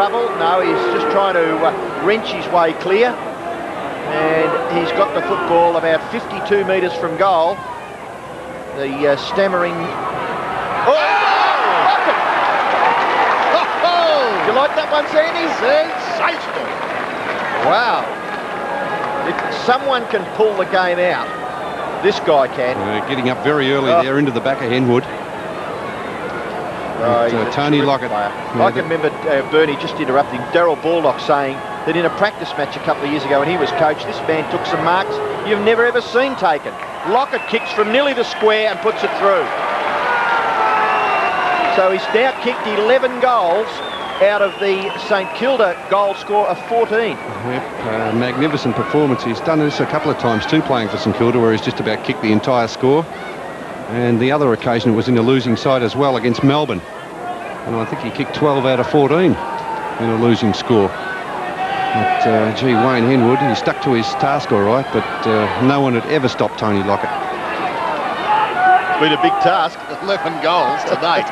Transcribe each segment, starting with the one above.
trouble? No, he's just trying to wrench his way clear. And he's got the football about 52 metres from goal. The stammering... Oh! Lockett! Oh! You like that one, Sandy? Sensational! Wow. If someone can pull the game out, this guy can. Getting up very early there into the back of Henwood. Tony Lockett. I can remember Bernie just interrupting Darryl Baldock saying that in a practice match a couple of years ago when he was coach, this man took some marks you've never ever seen taken. Lockett kicks from nearly the square and puts it through. So he's now kicked 11 goals out of the StKilda goal score of 14. Yep, magnificent performance. He's done this a couple of times too, playing for StKilda, where he's just about kicked the entire score. And the other occasion was in a losing side as well against Melbourne. And I think he kicked 12 out of 14 in a losing score. But, gee, Wayne Henwood, he stuck to his task all right, but no one had ever stopped Tony Lockett. It's been a big task, 11 goals to date.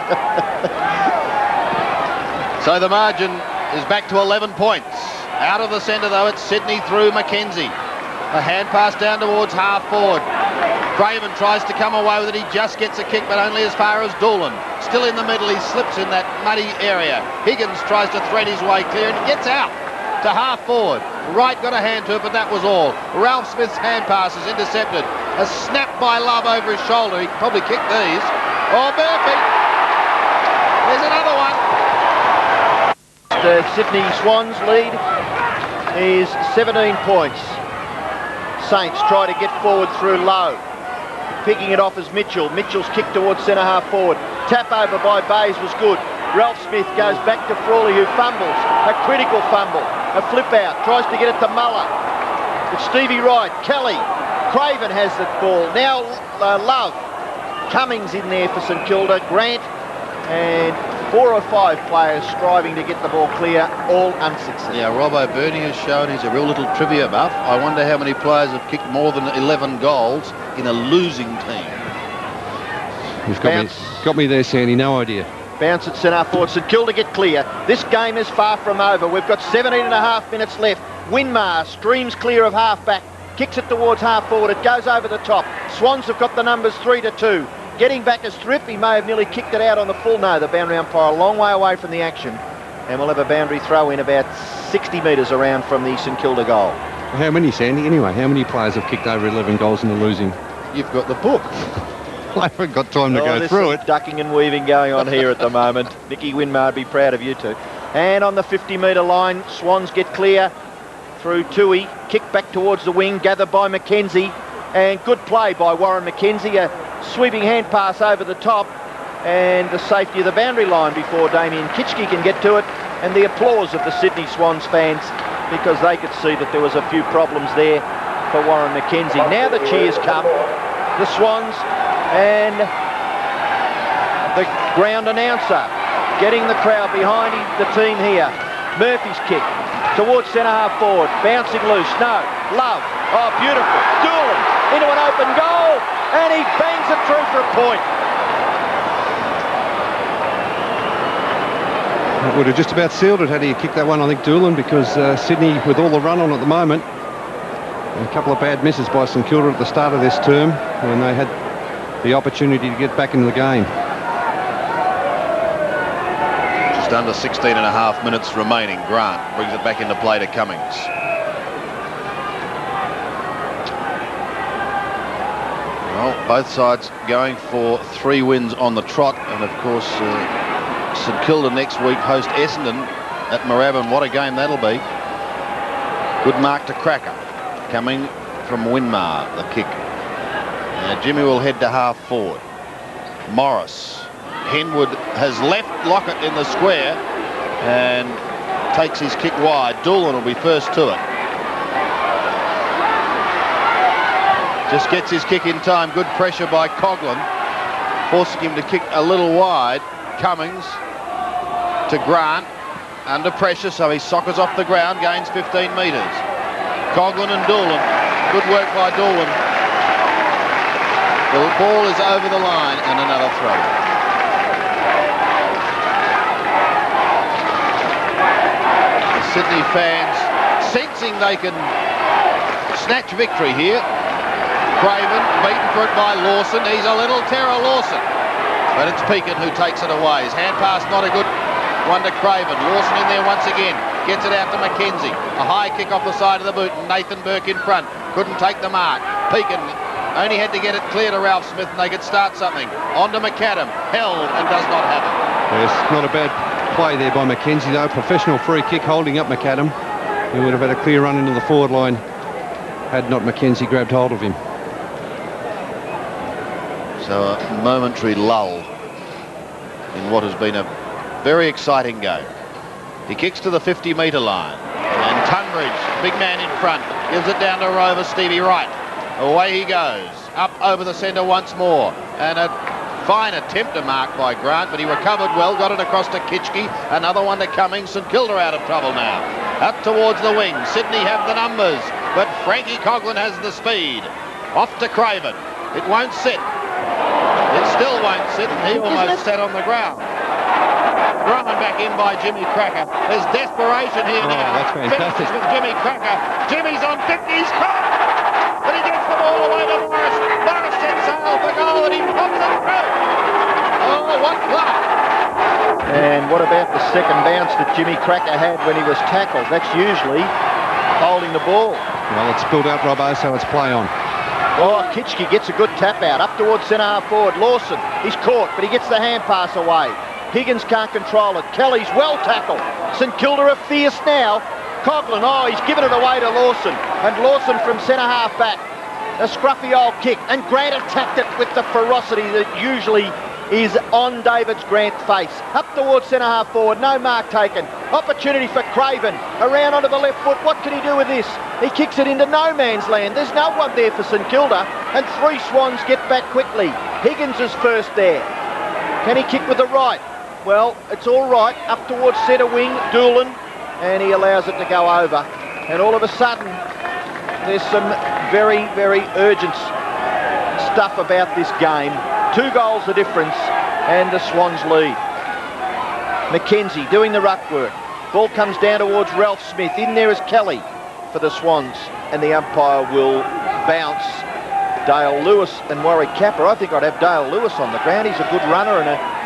So the margin is back to 11 points. Out of the centre, though, it's Sydney through Mackenzie. A hand pass down towards half forward. Craven tries to come away with it. He just gets a kick, but only as far as Doolan. Still in the middle, he slips in that muddy area. Higgins tries to thread his way clear and he gets out to half forward. Wright got a hand to it, but that was all. Ralph Smith's hand pass is intercepted. A snap by Love over his shoulder. He could probably kick these. Oh, Murphy! There's another one. The Sydney Swans lead is 17 points. Saints try to get forward through Lowe. Picking it off as Mitchell. Mitchell's kick towards centre half forward. Tap over by Bays was good. Ralph Smith goes back to Frawley, who fumbles. A critical fumble. A flip out. Tries to get it to Muller. It's Stevie Wright. Kelly. Craven has the ball. Now Love. Cummings in there for StKilda. Grant. And 4 or 5 players striving to get the ball clear, all unsuccessful. Yeah, Robbo Bernie has shown he's a real little trivia buff. I wonder how many players have kicked more than 11 goals in a losing team. You've got me there, Sandy, no idea. Bounce at centre forward. StKilda get clear. This game is far from over. We've got 17 and a half minutes left. Winmar streams clear of half back. Kicks it towards half forward. It goes over the top. Swans have got the numbers 3-2. Getting back as Thrip, he may have nearly kicked it out on the full. No, the boundary umpire a long way away from the action. And we'll have a boundary throw in about 60 metres around from the StKilda goal. How many, Sandy? Anyway, how many players have kicked over 11 goals in the losing? You've got the book. I haven't got time to go through it. Ducking and weaving going on here at the moment. Nicky Winmar would be proud of you too. And on the 50-metre line, Swans get clear through Tui. Kick back towards the wing, gathered by Mackenzie. And good play by Warren Mackenzie. A sweeping hand pass over the top. And the safety of the boundary line before Damien Kitschke can get to it. And the applause of the Sydney Swans fans, because they could see that there was a few problems there for Warren Mackenzie. Now the cheers come. The Swans and the ground announcer getting the crowd behind the team here. Murphy's kick towards centre half forward, bouncing loose. No, Love. Oh, beautiful. Doolan into an open goal, and he bangs it through for a point. It would have just about sealed it had he kicked that one, I think, Doolan, because Sydney, with all the run on at the moment, a couple of bad misses by StKilda at the start of this term when they had the opportunity to get back into the game. Just under 16 and a half minutes remaining. Grant brings it back into play to Cummings. Well, both sides going for 3 wins on the trot, and of course StKilda next week host Essendon at Moorabbin. What a game that'll be. Good mark to Cracker. Coming from Winmar, the kick. Jimmy will head to half forward. Morris. Henwood has left Lockett in the square and takes his kick wide. Doolan will be first to it. Just gets his kick in time. Good pressure by Coughlin, forcing him to kick a little wide. Cummings to Grant. Under pressure, so he soccers off the ground, gains 15 metres. Coughlin and Doolan. Good work by Doolan. The ball is over the line and another throw. Sydney fans sensing they can snatch victory here. Craven beaten for it by Lawson. He's a little terror, Lawson. But it's Pekin who takes it away. His hand pass not a good one to Craven. Lawson in there once again. Gets it out to Mackenzie. A high kick off the side of the boot. And Nathan Burke in front. Couldn't take the mark. Pekin only had to get it clear to Ralph Smith and they could start something. On to McAdam. Held and does not have it. Yes, not a bad play there by Mackenzie though. Professional free kick holding up McAdam. He would have had a clear run into the forward line had not Mackenzie grabbed hold of him. So a momentary lull in what has been a very exciting game. He kicks to the 50-metre line. And Tunbridge, big man in front, gives it down to Rover Stevie Wright. Away he goes. Up over the centre once more. And a fine attempt to mark by Grant, but he recovered well, got it across to Kitchke. Another one to Cummings. St Kilda out of trouble now. Up towards the wing. Sydney have the numbers, but Frankie Coughlin has the speed. Off to Craven. It won't sit. It still won't sit, and he almost sat on the ground. Thrown back in by Jimmy Cracker. There's desperation here now. That's fantastic. Finishes with Jimmy Cracker. Jimmy's on 50, he's caught! But he gets the ball away to Morris. Morris sets sail for goal, and he pops it through. Oh, what luck! And what about the second bounce that Jimmy Cracker had when he was tackled? That's usually holding the ball. Well, it's spilled out, Robbo, so it's play on. Oh, Kitchke gets a good tap out. Up towards centre half forward. Lawson, he's caught, but he gets the hand pass away. Higgins can't control it. Kelly's well tackled. St Kilda are fierce now. Coughlin, oh, he's given it away to Lawson. And Lawson from centre half back. A scruffy old kick. And Grant attacked it with the ferocity that usually is on David's Grant face. Up towards centre half forward. No mark taken. Opportunity for Craven. Around onto the left foot. What can he do with this? He kicks it into no man's land. There's no one there for St Kilda. And three Swans get back quickly. Higgins is first there. Can he kick with the right? Well, it's all right. Up towards centre wing, Doolan, and he allows it to go over. And all of a sudden, there's some very, very urgent stuff about this game. 2 goals the difference, and the Swans lead. Mackenzie doing the ruck work. Ball comes down towards Ralph Smith. In there is Kelly for the Swans, and the umpire will bounce Dale Lewis and Warwick Capper. I think I'd have Dale Lewis on the ground. He's a good runner and a...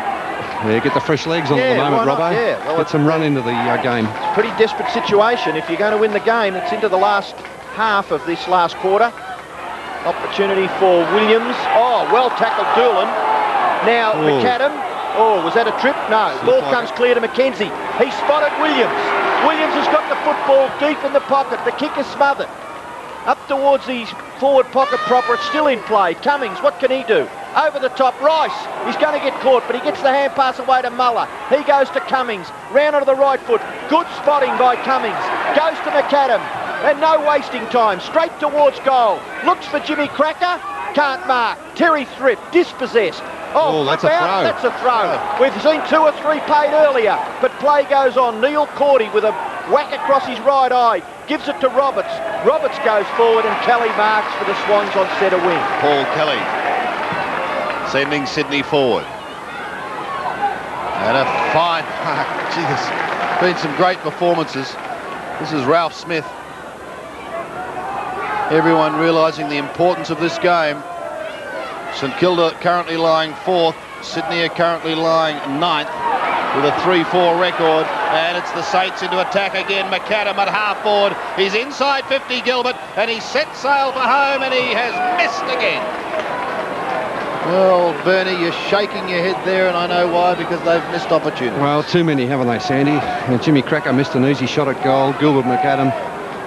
Yeah, get the fresh legs on at the moment, Robbo. Yeah, well, get some run into the game. It's a pretty desperate situation. If you're going to win the game, it's into the last half of this last quarter. Opportunity for Williams. Oh, well tackled Doolan. Now McAdam. Oh, was that a trip? No. Ball comes clear to Mackenzie. He spotted Williams. Williams has got the football deep in the pocket. The kick is smothered. Up towards the forward pocket proper. It's still in play. Cummings, what can he do? Over the top, Rice. He's going to get caught, but he gets the hand pass away to Muller. He goes to Cummings. Round onto the right foot. Good spotting by Cummings. Goes to McAdam. And no wasting time. Straight towards goal. Looks for Jimmy Cracker. Can't mark. Terry Thrift, dispossessed. Oh, that's a throw. That's a throw. We've seen 2 or 3 paid earlier, but play goes on. Neil Cordy with a whack across his right eye. Gives it to Roberts. Roberts goes forward and Kelly marks for the Swans on centre wing. Paul Kelly sending Sydney forward. And a fine... Gee, there's been some great performances. This is Ralph Smith. Everyone realising the importance of this game. St Kilda currently lying 4th. Sydney are currently lying 9th with a 3-4 record. And it's the Saints into attack again. McAdam at half forward. He's inside 50, Gilbert, and he sets sail for home, and he has missed again. Well, Bernie, you're shaking your head there, and I know why, because they've missed opportunities. Well, too many, haven't they, Sandy? And Jimmy Cracker missed an easy shot at goal. Gilbert McAdam,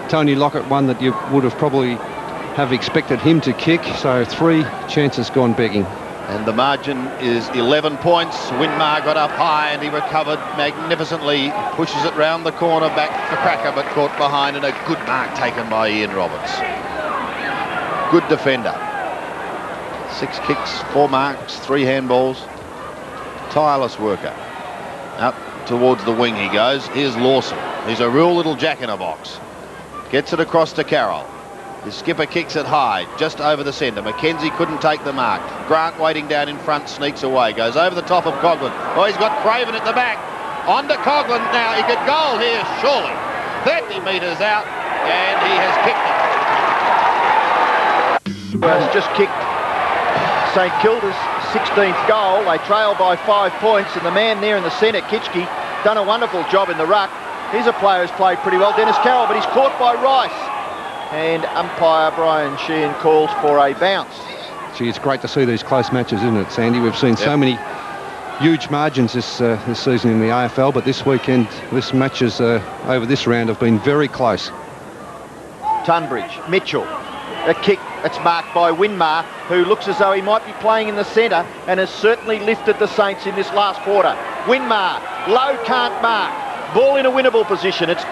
Tony Lockett, one that you would have probably have expected him to kick. So 3 chances gone begging. And the margin is 11 points. Winmar got up high and he recovered magnificently. Pushes it round the corner back for Cracker, but caught behind, and a good mark taken by Ian Roberts. Good defender. 6 kicks, 4 marks, 3 handballs. Tireless worker. Up towards the wing he goes. Here's Lawson. He's a real little jack-in-a-box. Gets it across to Carroll. His skipper kicks it high, just over the centre. Mackenzie couldn't take the mark. Grant waiting down in front, sneaks away. Goes over the top of Coughlin. Oh, he's got Craven at the back. On to Coughlin now. He could goal here, surely. 30 metres out, and he has kicked it. Has just kicked St Kilda's 16th goal. They trail by 5 points, and the man there in the centre, Kitchke, done a wonderful job in the ruck. He's a player who's played pretty well, Dennis Carroll, but he's caught by Rice. And umpire Brian Sheehan calls for a bounce. Gee, it's great to see these close matches, isn't it, Sandy? We've seen so many huge margins this season in the AFL, but this weekend, this matches over this round have been very close. Tunbridge, Mitchell, a kick that's marked by Winmar, who looks as though he might be playing in the centre and has certainly lifted the Saints in this last quarter. Winmar, low, can't mark. Ball in a winnable position. It's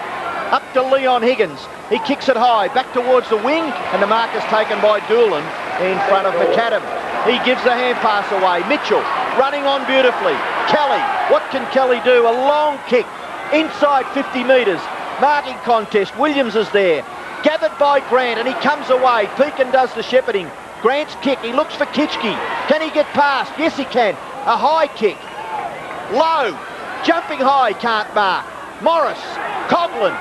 up to Leon Higgins. He kicks it high, back towards the wing, and the mark is taken by Doolan in front of McAdam. He gives the hand pass away. Mitchell running on beautifully. Kelly, what can Kelly do? A long kick inside 50 metres. Marking contest. Williams is there. Gathered by Grant, and he comes away. Pekin does the shepherding. Grant's kick. He looks for Kitchke. Can he get past? Yes, he can. A high kick. Low. Jumping high, can't mark. Morris. Coughlin.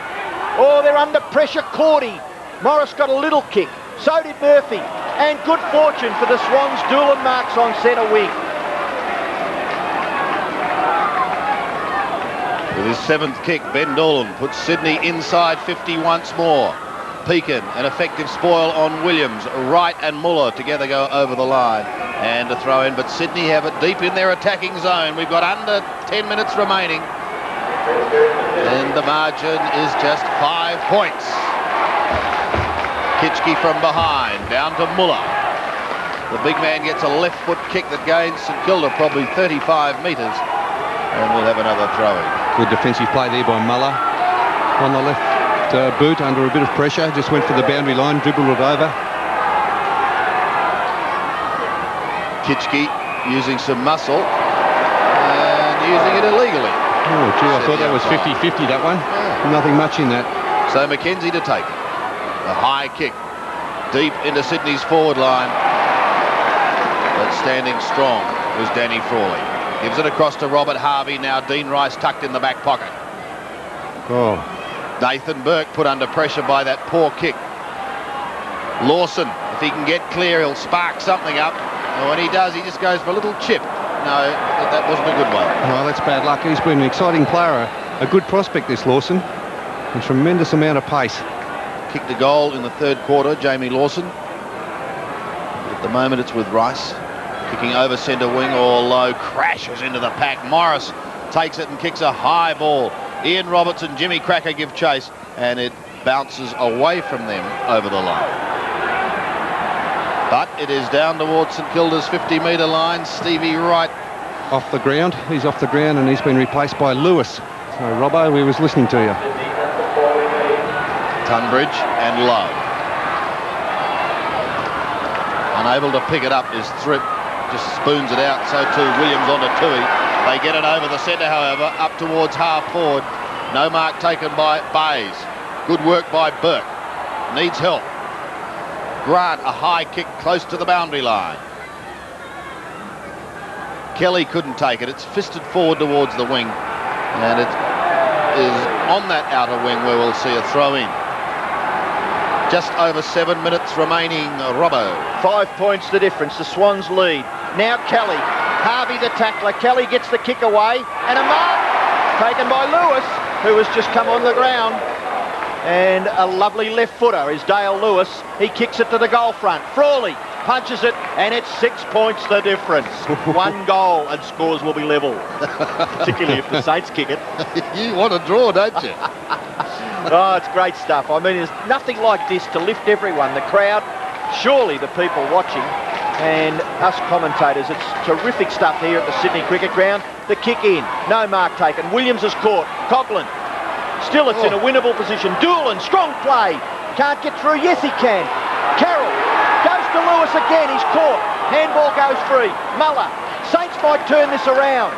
Oh, they're under pressure. Cordy. Morris got a little kick. So did Murphy. And good fortune for the Swans. Doolan marks on centre wing. With his 7th kick, Ben Doolan puts Sydney inside 50 once more. Pekin, an effective spoil on Williams. Wright and Muller together go over the line. And a throw in, but Sydney have it deep in their attacking zone. We've got under 10 minutes remaining. And the margin is just 5 points. Kitchke from behind, down to Muller. The big man gets a left foot kick that gains St Kilda probably 35 metres. And we'll have another throw-in. Good defensive play there by Muller. On the left boot, under a bit of pressure. Just went for the boundary line, dribbled it over. Kitchke using some muscle and using it illegally. Oh, gee, I thought that was 50-50, that one. Yeah. Nothing much in that. So Mackenzie to take it. A high kick deep into Sydney's forward line. But standing strong was Danny Frawley. Gives it across to Robert Harvey. Now Dean Rice tucked in the back pocket. Oh. Nathan Burke put under pressure by that poor kick. Lawson, if he can get clear, he'll spark something up. And when he does, he just goes for a little chip. No, that wasn't a good one. Well, that's bad luck. He's been an exciting player, a good prospect, this Lawson. A tremendous amount of pace. Kicked a goal in the 3rd quarter, Jamie Lawson. At the moment, it's with Rice. Kicking over centre wing or low, crashes into the pack. Morris takes it and kicks a high ball. Ian Robertson, Jimmy Cracker give chase, and it bounces away from them over the line. But it is down towards St Kilda's 50-metre line. Stevie Wright. Off the ground. He's off the ground, and he's been replaced by Lewis. So, Robbo, we was listening to you. Tunbridge and Lowe. Unable to pick it up is Thripp. Just spoons it out. So too Williams onto Tui. They get it over the centre, however, up towards half forward. No mark taken by Bays. Good work by Burke. Needs help. Grant, a high kick close to the boundary line. Kelly couldn't take it. It's fisted forward towards the wing. And it is on that outer wing where we'll see a throw in. Just over 7 minutes remaining, Robbo. 5 points the difference. The Swans lead. Now Kelly. Harvey the tackler. Kelly gets the kick away. And a mark taken by Lewis, who has just come on the ground. And a lovely left footer is Dale Lewis. He kicks it to the goal front. Frawley punches it, and it's 6 points the difference. 1 goal and scores will be level. Particularly if the Saints kick it. You want to draw, don't you? Oh, it's great stuff. I mean, there's nothing like this to lift everyone. The crowd, surely the people watching, and us commentators. It's terrific stuff here at the Sydney Cricket Ground. The kick in. No mark taken. Williams is caught. Coughlin. Still it's in a winnable position. Doolan, strong play. Can't get through. Yes, he can. Carroll goes to Lewis again. He's caught. Handball goes free. Muller. Saints might turn this around.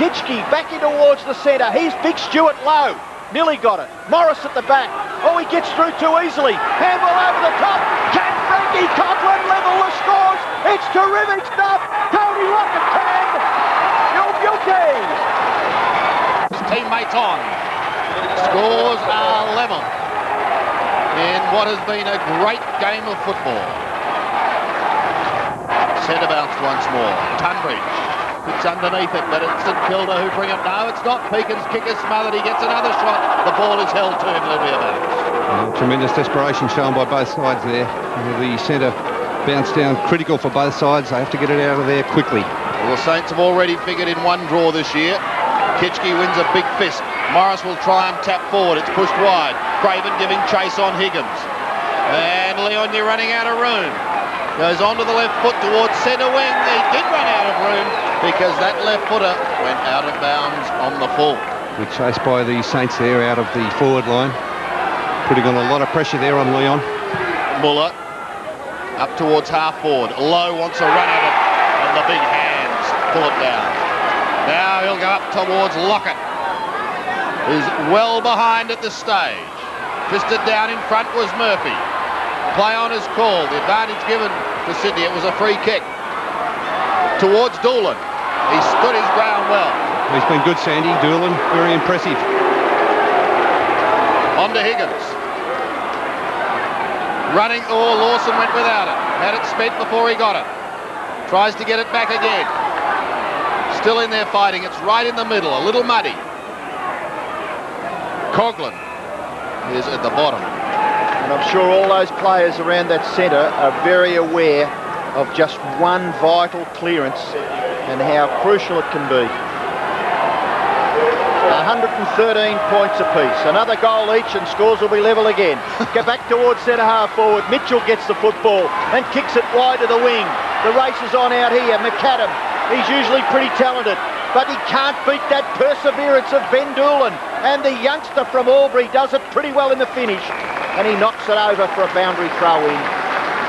Kitchke back in towards the centre. He's Big Stewart low. Nearly got it. Morris at the back. Oh, he gets through too easily. Handball over the top. Can Frankie Coughlin level the scores? It's terrific stuff. Tony Lockett can. You're guilty. His teammates on. Scores are level in what has been a great game of football. Centre bounce once more. Tunbridge. It's underneath it, but it's StKilda who bring it. No, it's not. Peakin's kick is smothered. He gets another shot. The ball is held to him, Olivia Banks. Tremendous desperation shown by both sides there. The centre bounced down, critical for both sides. They have to get it out of there quickly. Well, the Saints have already figured in one draw this year. Kitchke wins a big fist. Morris will try and tap forward. It's pushed wide. Craven giving chase on Higgins. And Leon, you're running out of room. Goes onto the left foot towards centre wing. He did run out of room because that left footer went out of bounds on the full. Good chase by the Saints there out of the forward line. Putting on a lot of pressure there on Leon. Muller up towards half forward. Lowe wants a run at it and the big hands pull it down. Now he'll go up towards Lockett, who's well behind at this stage. Fisted down in front was Murphy. Play on is called. The advantage given to Sydney. It was a free kick. Towards Doolan. He stood his ground well. He's been good, Sandy. Doolan, very impressive. On to Higgins. Running. Oh, Lawson went without it. Had it spent before he got it. Tries to get it back again. Still in there fighting. It's right in the middle. A little muddy. Coughlin is at the bottom. And I'm sure all those players around that centre are very aware of just one vital clearance and how crucial it can be. 113 points apiece. Another goal each and scores will be level again. Go back towards centre half forward. Mitchell gets the football and kicks it wide to the wing. The race is on out here. McAdam, he's usually pretty talented, but he can't beat that perseverance of Ben Doolan. And the youngster from Albury does it pretty well in the finish. And he knocks it over for a boundary throw in.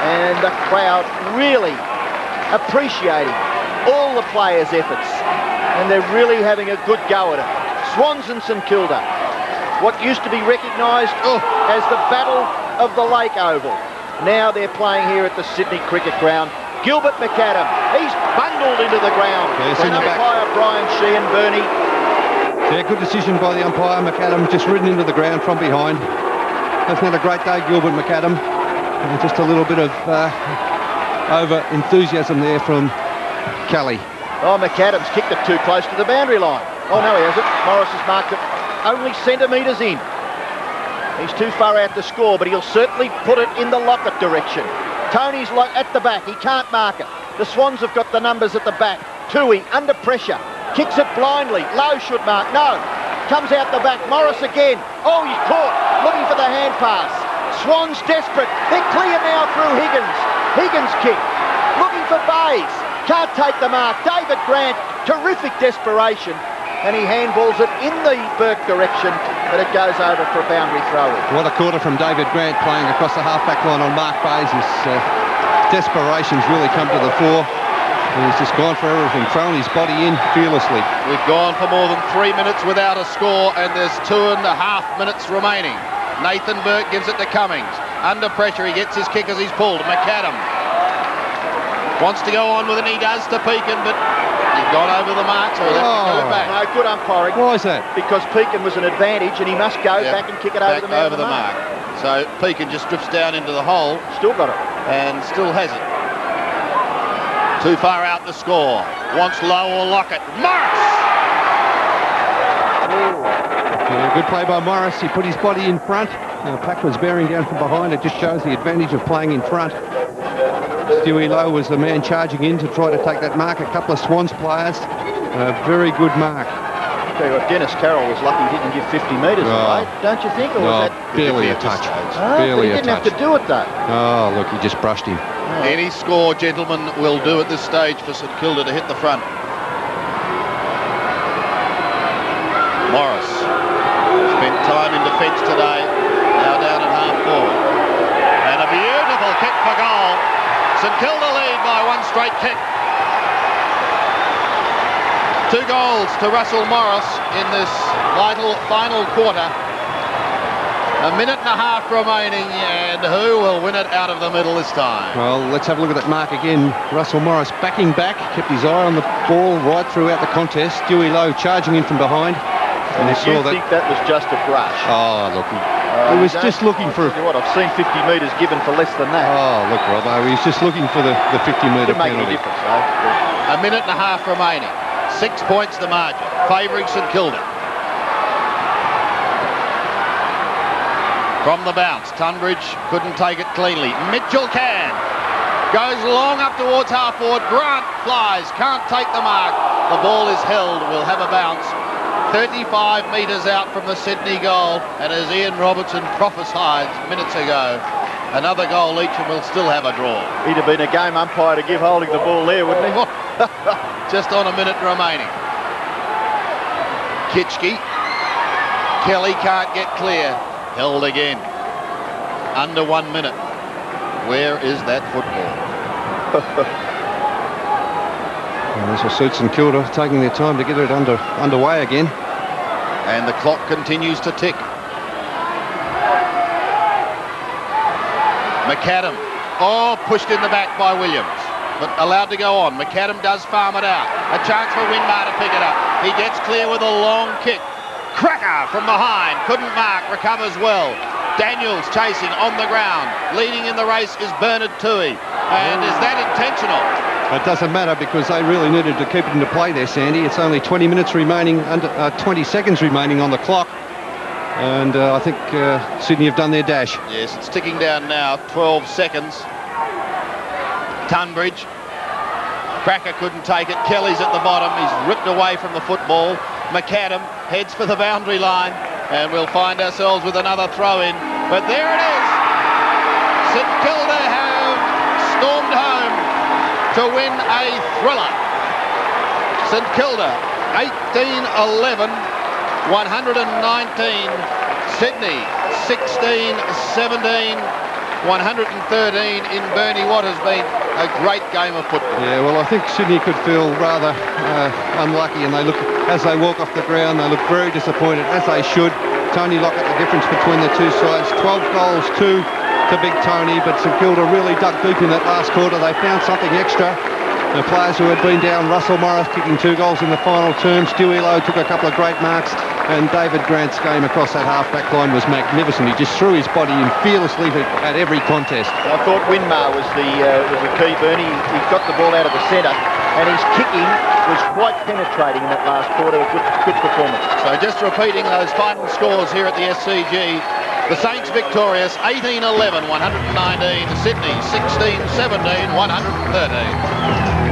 And the crowd really appreciating all the players' efforts. And they're really having a good go at it. Swans and StKilda, what used to be recognised as the Battle of the Lake Oval. Now they're playing here at the Sydney Cricket Ground. Gilbert McAdam, he's bundled into the ground. Yes, and umpire Brian Sheehan, Bernie. Yeah, good decision by the umpire. McAdam just ridden into the ground from behind. Hasn't had a great day, Gilbert McAdam. Just a little bit of over-enthusiasm there from Kelly. Oh, McAdam's kicked it too close to the boundary line. Oh, no, he hasn't. Morris has marked it only centimetres in. He's too far out to score, but he'll certainly put it in the Lockett direction. Tony's at the back. He can't mark it. The Swans have got the numbers at the back. Toohey under pressure. Kicks it blindly. Lowe should mark. No. Comes out the back. Morris again. Oh, he's caught. Looking for the hand pass. Swans desperate. They're clear now through Higgins. Higgins kick. Looking for Bays. Can't take the mark. David Grant. Terrific desperation. And he handballs it in the Burke direction, but it goes over for a boundary throw in. What a quarter from David Grant playing across the half-back line on Mark Bays. His desperation's really come to the fore. He's just gone for everything, thrown his body in fearlessly. We've gone for more than 3 minutes without a score, and there's 2.5 minutes remaining. Nathan Burke gives it to Cummings. Under pressure, he gets his kick as he's pulled. McAdam wants to go on with it, he does to Peakin, but he's gone over the mark, so he'll have to go back. No, good umpiring. Why is that? Because Peakin was an advantage, and he must go back and kick it over the mark. So Peakin just drifts down into the hole. Still got it. And still has it. Too far out to score. Wants Lowe or Lockett. Morris! Yeah, good play by Morris. He put his body in front. Now, Pack was bearing down from behind. It just shows the advantage of playing in front. Stewie Lowe was the man charging in to try to take that mark. A couple of Swans players. A very good mark. I'll tell you what, Dennis Carroll was lucky he didn't give 50 metres away, don't you think? Or was that barely a touch. Barely he didn't have to do it, though. Oh, look, he just brushed him. Oh. Any score, gentlemen, will do at this stage for StKilda to hit the front. Morris spent time in defence today, now down at half forward. And a beautiful kick for goal. StKilda lead by one straight kick. 2 goals to Russell Morris in this vital final quarter. 1.5 minutes remaining, and who will win it out of the middle this time? Well, let's have a look at that mark again. Russell Morris backing back, kept his eye on the ball right throughout the contest. Stewie Lowe charging in from behind. And you if you saw think that was just a brush. Oh, look, he was just looking for... Tell you what, I've seen 50 metres given for less than that. Oh, look, Robbo, he's just looking for the 50-metre Didn't make any penalty. difference, though. A minute and a half remaining. 6 points the margin, favouring St Kilda. From the bounce, Tunbridge couldn't take it cleanly. Mitchell can. Goes long up towards half forward. Grant flies, can't take the mark. The ball is held, will have a bounce. 35 metres out from the Sydney goal, and as Ian Robertson prophesied minutes ago, another goal each and we'll still have a draw. He'd have been a game umpire to give holding the ball there, wouldn't he? Just on a minute remaining. Kitchke. Kelly can't get clear. Held again. Under 1 minute. Where is that football? And this will suit St Kilda, taking their time to get it underway again. And the clock continues to tick. McAdam. Oh, pushed in the back by Williams, but allowed to go on. McAdam does farm it out. A chance for Winmar to pick it up. He gets clear with a long kick. Cracker from behind. Couldn't mark. Recovers well. Daniels chasing on the ground. Leading in the race is Bernard Toohey. And is that intentional? It doesn't matter because they really needed to keep it into play there, Sandy. It's only 20 minutes remaining, 20 seconds remaining on the clock. And I think Sydney have done their dash. Yes, it's ticking down now. 12 seconds. Tunbridge. Cracker couldn't take it. Kelly's at the bottom. He's ripped away from the football. McAdam heads for the boundary line. And we'll find ourselves with another throw-in. But there it is. St Kilda have stormed home to win a thriller. St Kilda, 18-11, 119. Sydney, 16-17, 113 in Burnie. What has been a great game of football. Yeah, well, I think Sydney could feel rather unlucky, and as they walk off the ground, they look very disappointed, as they should. Tony Lockett, the difference between the two sides, 12 goals to Big Tony, but St Kilda really dug deep in that last quarter. They found something extra. The players who had been down, Russell Morris kicking 2 goals in the final term, Stewie Lowe took a couple of great marks, and David Grant's game across that half-back line was magnificent. He just threw his body in fearlessly at every contest. I thought Winmar was the key, Bernie. He got the ball out of the centre, and his kicking was quite penetrating in that last quarter. Good performance. So just repeating those final scores here at the SCG. The Saints victorious, 18-11, 119. Sydney, 16-17, 113.